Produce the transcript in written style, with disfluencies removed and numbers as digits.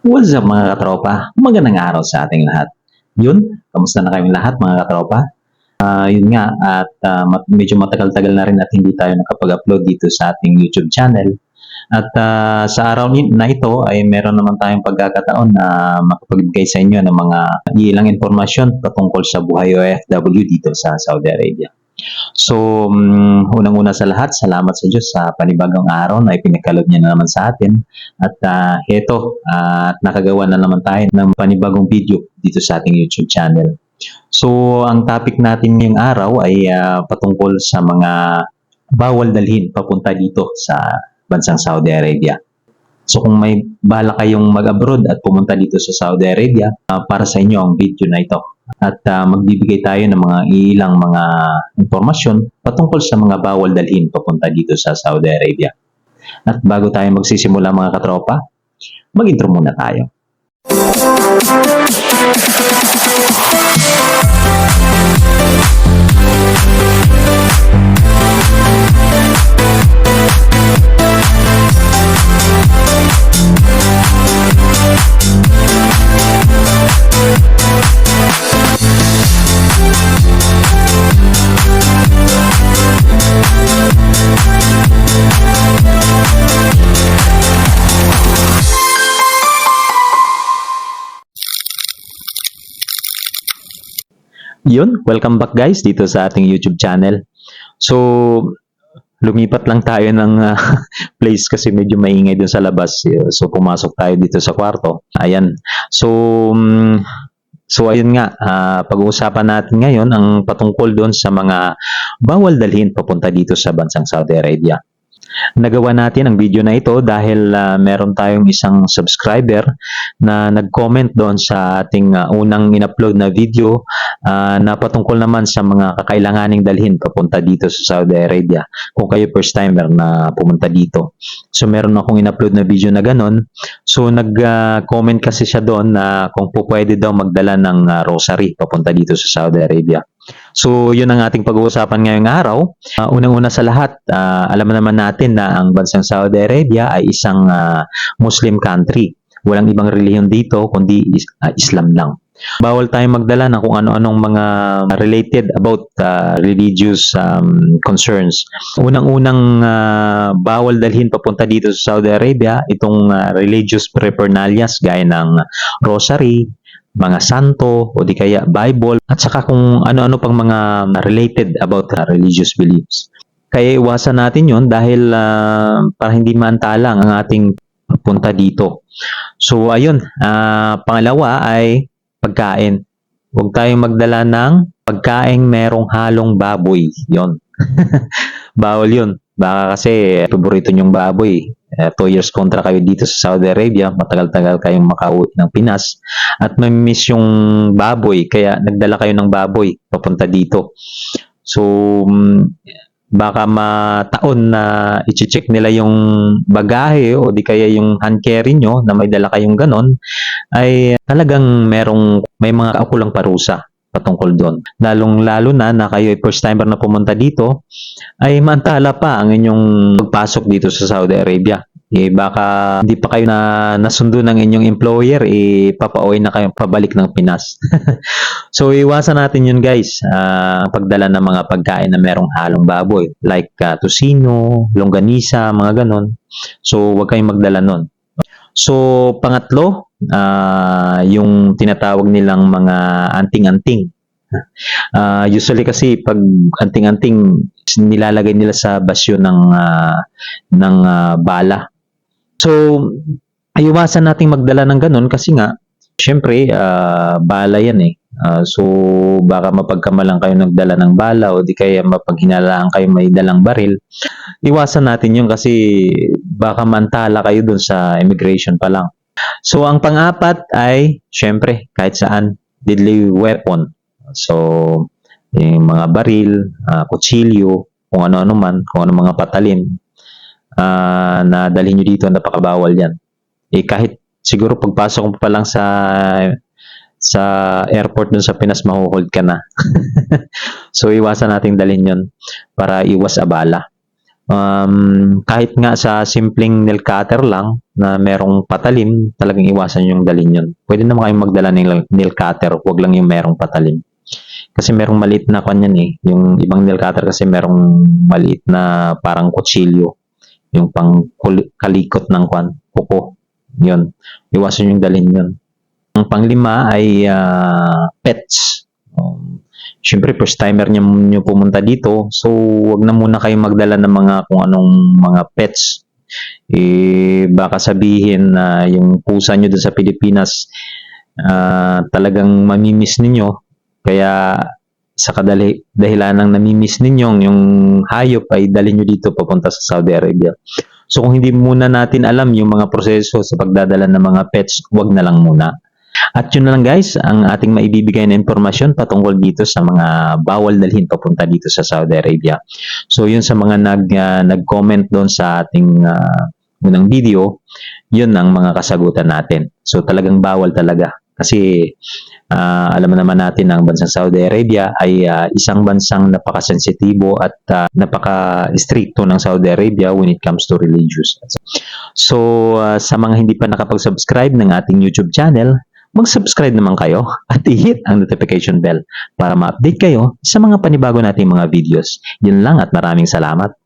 What's up mga katropa? Magandang araw sa ating lahat. Yun, kamusta na kayong lahat mga katropa? Yun nga, at medyo matagal-tagal na rin at hindi tayo nakapag-upload dito sa ating YouTube channel. At sa araw na ito ay meron naman tayong pagkakataon na makapagbigay sa inyo ng mga ilang impormasyon patungkol sa buhay OFW dito sa Saudi Arabia. So, unang-una sa lahat, salamat sa Diyos sa panibagong araw na ipinagkaloob niya na naman sa atin. At heto, nakagawa na naman tayo ng panibagong video dito sa ating YouTube channel. So, ang topic natin ngayong araw ay patungkol sa mga bawal dalhin papunta dito sa bansang Saudi Arabia. So, kung may bala kayong mag-abroad at pumunta dito sa Saudi Arabia, para sa inyo ang video na ito. At magbibigay tayo ng mga ilang mga impormasyon patungkol sa mga bawal dalhin papunta dito sa Saudi Arabia. At bago tayo magsisimula mga katropa, mag-intro muna tayo. Yun, welcome back guys dito sa ating YouTube channel. So, lumipat lang tayo ng place kasi medyo maingay dun sa labas. So, pumasok tayo dito sa kwarto. Ayan. So, ayun nga, pag-uusapan natin ngayon ang patungkol doon sa mga bawal dalhin papunta dito sa bansang Saudi Arabia. Nagawa natin ang video na ito dahil meron tayong isang subscriber na nag-comment doon sa ating unang in-upload na video na patungkol naman sa mga kakailanganing dalhin papunta dito sa Saudi Arabia kung kayo first timer na pumunta dito. So meron akong in-upload na video na ganon. So nag-comment kasi siya doon na kung pwede daw magdala ng rosary papunta dito sa Saudi Arabia. So, yun ang ating pag-uusapan ngayong araw. Unang-una sa lahat, alam naman natin na ang bansang Saudi Arabia ay isang Muslim country. Walang ibang relihiyon dito, kundi Islam lang. Bawal tayong magdala ng kung ano-anong mga related about religious concerns. Unang-unang bawal dalhin papunta dito sa Saudi Arabia, itong religious paraphernalia gaya ng rosary, mga santo o di kaya Bible at saka kung ano-ano pang mga related about religious beliefs. Kaya iwasan natin yon dahil para hindi maantalang ang ating punta dito. So ayun, pangalawa ay pagkain. Huwag tayong magdala ng pagkaing merong halong baboy. Yon. Bawal yun. Baka kasi paborito nyong baboy. 2 years kontra kayo dito sa Saudi Arabia, matagal-tagal kayong makauwi ng Pinas at may-miss yung baboy, kaya nagdala kayo ng baboy papunta dito. So, baka mataon na i-check nila yung bagahe o di kaya yung hand carry nyo na may dala kayong ganon, ay talagang may mga kaukulang parusa patungkol doon. Lalong-lalo na kayo ay first timer na pumunta dito, ay maantala pa ang inyong pagpasok dito sa Saudi Arabia. Baka hindi pa kayo nasundo ng inyong employer, papauwi na kayo pabalik ng Pinas. So, iwasan natin yun guys. Pagdala ng mga pagkain na merong halong baboy. Like tocino, longganisa, mga ganon. So, huwag kayong magdala nun. So, pangatlo, yung tinatawag nilang mga anting-anting. Usually kasi pag anting-anting nilalagay nila sa basyo ng bala. So, iwasan nating magdala ng ganun kasi nga, syempre, bala yan eh. So, baka mapagkamalang kayo nagdala ng bala o di kaya mapaghinalaan kayo may dalang baril. Iwasan natin yun kasi baka mantala kayo dun sa immigration pa lang. So, ang pang-apat ay, syempre, kahit saan, deadly weapon. So, yung mga baril, kutsilyo, kung ano-ano man, kung ano mga patalin, na dalhin nyo dito, napakabawal yan. Kahit siguro pagpasok mo pa lang sa airport dun sa Pinas, mahuhold ka na. So, iwasan natin dalhin yun para iwas abala. Kahit nga sa simpleng nail cutter lang na merong patalim, talagang iwasan yung dalhin yun. Pwede naman kayong magdala ng nail cutter, huwag lang yung merong patalim. Kasi merong maliit na kanyan eh. Yung ibang nail cutter kasi merong maliit na parang kutsilyo. Yung pang kalikot ng kuko. Yun. Iwasan yung dalhin yun. Ang panglima ay pets. Siyempre, first timer nyo pumunta dito. So, wag na muna kayong magdala ng mga kung anong mga pets. Baka sabihin na yung pusa nyo dun sa Pilipinas, talagang mamimiss ninyo. Kaya, sa dahilan ng namimiss ninyo, yung hayop ay dalhin nyo dito papunta sa Saudi Arabia. So, kung hindi muna natin alam yung mga proseso sa pagdadala ng mga pets, wag na lang muna. At yun na lang guys, ang ating maibibigay na impormasyon patungkol dito sa mga bawal dalhin papunta dito sa Saudi Arabia. So yun sa mga nag-comment doon sa ating unang video, yun ang mga kasagutan natin. So talagang bawal talaga. Kasi alam naman natin na ang bansang Saudi Arabia ay isang bansang napakasensitibo at napaka-stricto ng Saudi Arabia when it comes to religious. So sa mga hindi pa nakapag-subscribe ng ating YouTube channel, mag-subscribe naman kayo at i-hit ang notification bell para ma-update kayo sa mga panibago nating mga videos. Yun lang at maraming salamat.